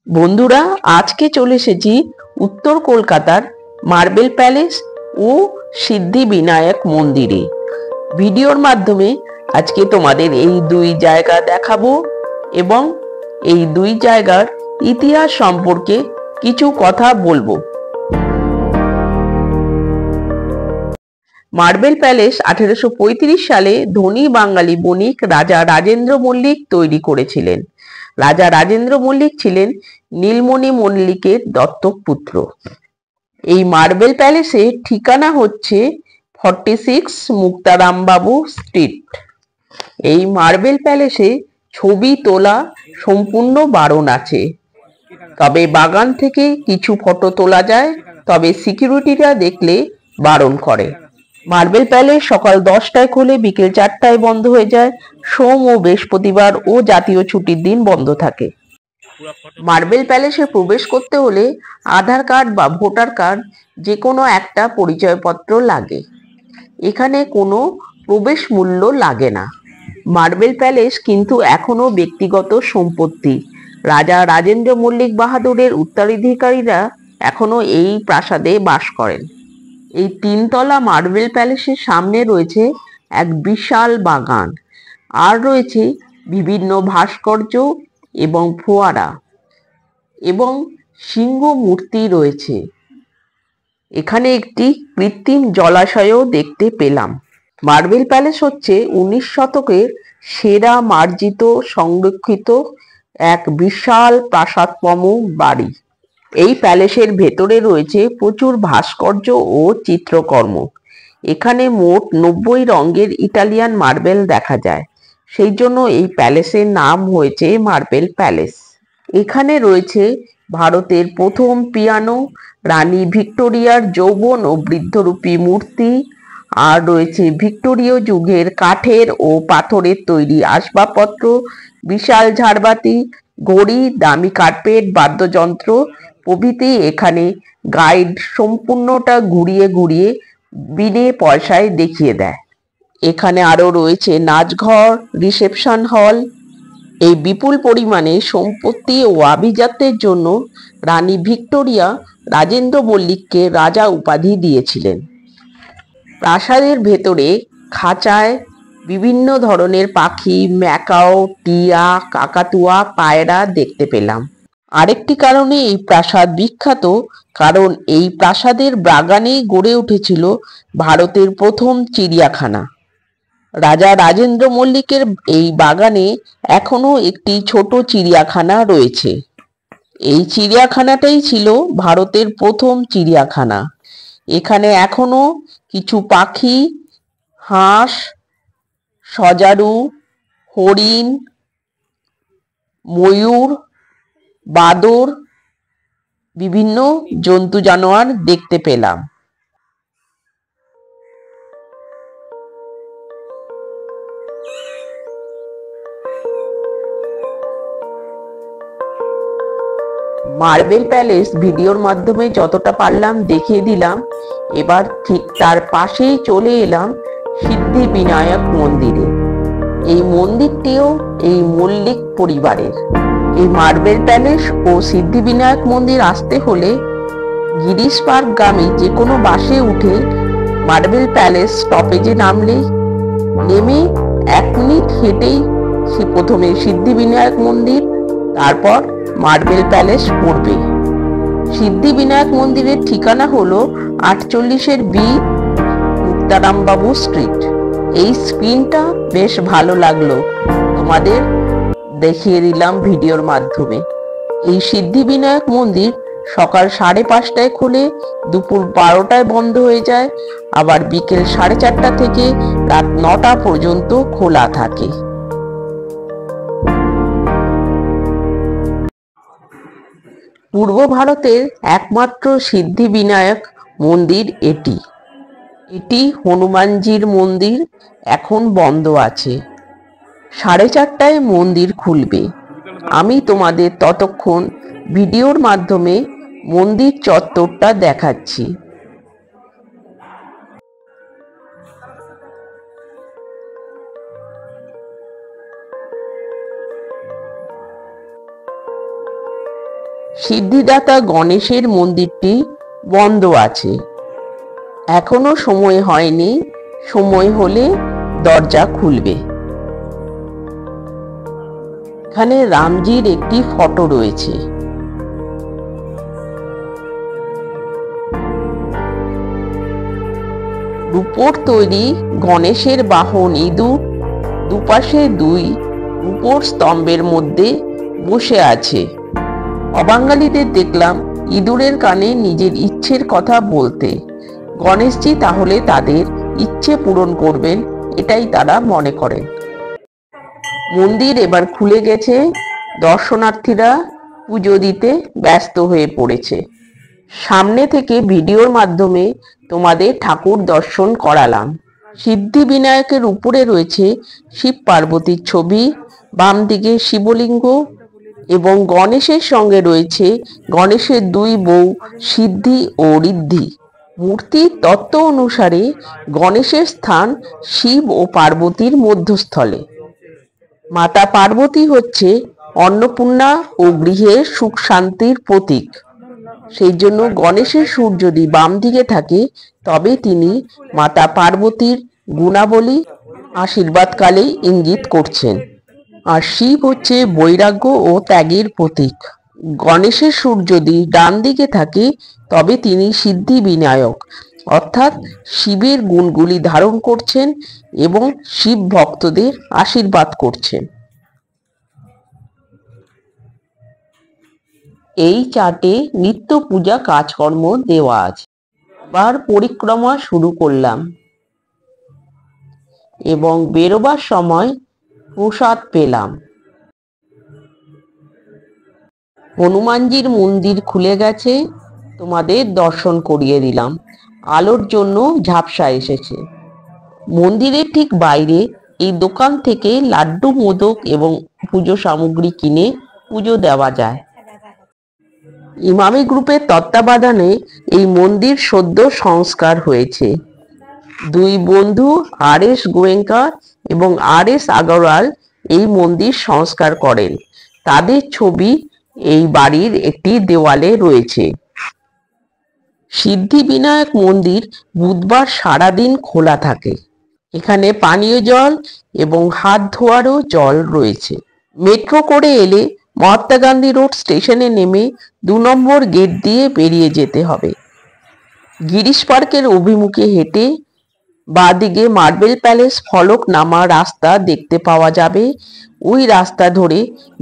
বন্ধুরা, আজকে চলে এসেছি উত্তর কলকাতার মার্বেল প্যালেস ও সিদ্ধিবিনায়ক মন্দিরে। ভিডিওর মাধ্যমে আজকে তোমাদের এই দুই জায়গা দেখাবো এবং এই দুই জায়গার ইতিহাস সম্পর্কে কিছু কথা বলবো। মার্বেল প্যালেস 1835 সালে ধনী বাঙালি বণিক রাজা রাজেন্দ্র মল্লিক তৈরি করেছিলেন। রাজা রাজেন্দ্র মল্লিক ছিলেন নীলমণি মল্লিকের দত্তক পুত্র। এই মার্বেল প্যালেসের ঠিকানা হচ্ছে 46 মুক্তারামবাবু স্ট্রিট। এই মার্বেল প্যালেসে ছবি তোলা সম্পূর্ণ বারণ আছে, তবে বাগান থেকে কিছু ফটো তোলা যায়, তবে সিকিউরিটিরা দেখলে বারণ করে। মার্বেল প্যালেস সকাল 10টায় খুলে বিকেল 4টায় বন্ধ হয়ে যায়। সোম ও বৃহস্পতিবার ও জাতীয় ছুটির দিন বন্ধ থাকে। মার্বেল প্যালেসে প্রবেশ করতে হলে আধার কার্ড বা ভোটার কার্ড যে কোনো একটা পরিচয়পত্র লাগে। এখানে কোনো প্রবেশ মূল্য লাগে না। মার্বেল প্যালেস কিন্তু এখনো ব্যক্তিগত সম্পত্তি। রাজা রাজেন্দ্র মল্লিক বাহাদুরের উত্তরাধিকারীরা এখনো এই প্রাসাদে বাস করেন। এই 3তলা মার্বেল প্যালেসের সামনে রয়েছে এক বিশাল বাগান, আর রয়েছে বিভিন্ন ভাস্কর্য এবং ফোয়ারা এবং সিংহ মূর্তি রয়েছে। এখানে একটি কৃত্রিম জলাশয়ও দেখতে পেলাম। মার্বেল প্যালেস হচ্ছে 19 শতকের সেরা মার্জিত সংরক্ষিত এক বিশাল প্রাসাদপম বাড়ি। এই প্যালেসের ভেতরে রয়েছে প্রচুর ভাস্কর্য ও চিত্রকর্ম। এখানে মোট 90 রঙের ইটালিয়ান মার্বেল দেখা যায়, সেই জন্য এই প্যালেসের নাম হয়েছে মার্বেল প্যালেস। এখানে রয়েছে ভারতের প্রথম পিয়ানো, রানী ভিক্টোরিয়ার যৌবন ও বৃদ্ধরূপী মূর্তি, আর রয়েছে ভিক্টোরীয় যুগের কাঠের ও পাথরের তৈরি আসবাবপত্র, বিশাল ঝাড়বাতি, ঘড়ি, দামি কার্পেট, বাদ্যযন্ত্র প্রভৃতি। এখানে গাইড সম্পূর্ণটা ঘুরিয়ে ঘুরিয়ে বিনে পয়সায় দেখিয়ে দেয়। এখানে আরো রয়েছে নাচঘর, রিসেপশন হল। এই বিপুল পরিমাণে সম্পত্তি ও আভিজাত্যের জন্য রানী ভিক্টোরিয়া রাজেন্দ্র মল্লিককে রাজা উপাধি দিয়েছিলেন। প্রাসাদের ভেতরে খাঁচায় বিভিন্ন ধরনের পাখি, ম্যাকাও, টিয়া, কাকাতুয়া, পায়রা দেখতে পেলাম। আরেকটি কারণে এই প্রাসাদ বিখ্যাত, কারণ এই প্রাসাদের বাগানেই গড়ে উঠেছিল ভারতের প্রথম চিড়িয়াখানা। রাজা রাজেন্দ্র মল্লিকের এই বাগানে এখনো একটি ছোট চিড়িয়াখানা রয়েছে। এই চিড়িয়াখানাটাই ছিল ভারতের প্রথম চিড়িয়াখানা। এখানে এখনো কিছু পাখি, হাঁস, সজারু, হরিণ, ময়ূর, বাদর, বিভিন্ন জন্তু জানোয়ার দেখতে পেলাম। মার্বেল প্যালেস ভিডিওর মাধ্যমে যতটা পারলাম দেখিয়ে দিলাম। এবার ঠিক তার পাশেই চলে এলাম সিদ্ধিবিনায়ক মন্দিরে। এই মন্দিরটিও এই মল্লিক পরিবারের। এই মার্বেল প্যালেস ও সিদ্ধিবিনায়ক মন্দির আসতে হলে গিরিশ পার্কগামী যে কোনো বাসে উঠে মার্বেল প্যালেস স্টপেজে নেমে 1 মিনিট হেঁটেই প্রথমে সিদ্ধিবিনায়ক মন্দির, তারপর মার্বেল প্যালেস পড়বে। সিদ্ধিবিনায়ক মন্দিরের ঠিকানা হলো 48 বি মুক্তারামবাবু স্ট্রিট। এই স্ক্রিনটা বেশ ভালো লাগলো, তোমাদের দেখিয়ে দিলাম ভিডিওর মাধ্যমে। এই সিদ্ধিবিনায়ক মন্দির সকাল 5:30টায় খুলে দুপুর 12টায় বন্ধ হয়ে যায়, আবার বিকেল 4:30টা থেকে রাত 9টা পর্যন্ত খোলা থাকে। পূর্ব ভারতের একমাত্র সিদ্ধিবিনায়ক মন্দির এটি। এটি হনুমানজির মন্দির, এখন বন্ধ আছে। 4:30টায় মন্দির খুলবে। আমি তোমাদের ততক্ষণ ভিডিওর মাধ্যমে মন্দির চত্বরটা দেখাচ্ছি। সিদ্ধিদাতা গণেশের মন্দিরটি বন্ধ আছে। এখনো সময় হয়নি, সময় হলে দরজা খুলবে। এখানে রামজির একটি ফটো রয়েছে। রূপোর তৈরি গণেশের বাহন ইঁদুর দুপাশে দুই রূপোর স্তম্ভের মধ্যে বসে আছে। অবাঙালিদের দেখলাম ইঁদুরের কানে নিজের ইচ্ছের কথা বলতে। গণেশজি তাহলে তাদের ইচ্ছে পূরণ করবেন, এটাই তারা মনে করেন। মন্দির এবার খুলে গেছে, দর্শনার্থীরা পুজো দিতে ব্যস্ত হয়ে পড়েছে। সামনে থেকে ভিডিওর মাধ্যমে তোমাদের ঠাকুর দর্শন করালাম। সিদ্ধিবিনায়কের উপরে রয়েছে শিব পার্বতীর ছবি, বাম দিকে শিবলিঙ্গ এবং গণেশের সঙ্গে রয়েছে গণেশের দুই বউ সিদ্ধি ও ঋদ্ধি। মূর্তির তত্ত্ব অনুসারে গণেশের স্থান শিব ও পার্বতীর মধ্যস্থলে। মাতা পার্বতী হচ্ছে অন্নপূর্ণা ও গৃহের সুখ শান্তির প্রতীক। সেই জন্য গণেশের সুর যদি বাম দিকে থাকে তবে তিনি মাতা পার্বতীর গুণাবলী আশীর্বাদকালে ইঙ্গিত করছেন। আর শিব হচ্ছে বৈরাগ্য ও ত্যাগের প্রতীক। গণেশের সুর যদি ডান দিকে থাকে তবে তিনি সিদ্ধি বিনায়ক, অর্থাৎ শিবের গুণগুলি ধারণ করছেন এবং শিব ভক্তদের আশীর্বাদ করছেন। এই চার্টে নিত্য পূজা কাজকর্ম দেওয়া আছে। এবার পরিক্রমা শুরু করলাম এবং বেরোবার সময় প্রসাদ পেলাম। হনুমানজির মন্দির খুলে গেছে, তোমাদের দর্শন করিয়ে দিলাম। আলোর জন্য ঝাপসা এসেছে। মন্দিরের ঠিক বাইরে এই দোকান থেকে লাড্ডু, মোদক এবং পুজো সামগ্রী কিনে পুজো দেওয়া যায়। ইমামি গ্রুপের তত্ত্বাবধানে এই মন্দির সদ্য সংস্কার হয়েছে। দুই বন্ধু আর.এস. গোয়েঙ্কা এবং আর.এস. আগরওয়াল এই মন্দির সংস্কার করেন। তাদের ছবি এই বাড়ির একটি দেওয়ালে রয়েছে। সিদ্ধিবিনায়ক মন্দির বুধবার সারাদিন খোলা থাকে। এখানে পানীয় জল এবং হাত ধোয়ারও জল রয়েছে। মেট্রো করে এলে মহাত্মা গান্ধী রোড স্টেশনে নেমে 2 নম্বর গেট দিয়ে বেরিয়ে যেতে হবে। গিরিশ পার্কের অভিমুখে হেঁটে বাঁদিকে মার্বেল প্যালেস ফলকনামা রাস্তা দেখতে পাওয়া যাবে। ওই রাস্তা ধরে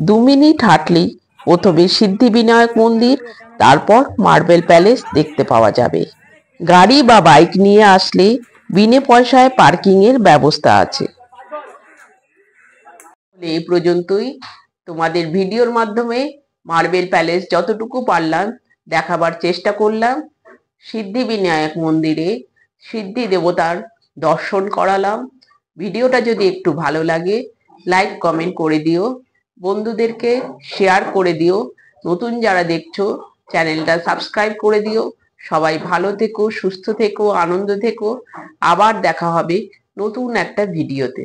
2 মিনিট হাঁটলেই প্রথমে সিদ্ধিবিনায়ক মন্দির, তারপর মার্বেল প্যালেস দেখতে পাওয়া যাবে। গাড়ি বা বাইক নিয়ে আসলে বিনে পয়সায় পার্কিং এর ব্যবস্থা আছে। এই পর্যন্তই। তোমাদের ভিডিওর মাধ্যমে মার্বেল প্যালেস যতটুকু পারলাম দেখাবার চেষ্টা করলাম। সিদ্ধিবিনায়ক মন্দিরে সিদ্ধি দেবতার দর্শন করালাম। ভিডিওটা যদি একটু ভালো লাগে লাইক কমেন্ট করে দিও, বন্ধুদেরকে শেয়ার করে দিও। নতুন যারা দেখছো চ্যানেলটা সাবস্ক্রাইব করে দিও। সবাই ভালো থেকো, সুস্থ থেকো, আনন্দ থেকো। আবার দেখা হবে নতুন একটা ভিডিওতে।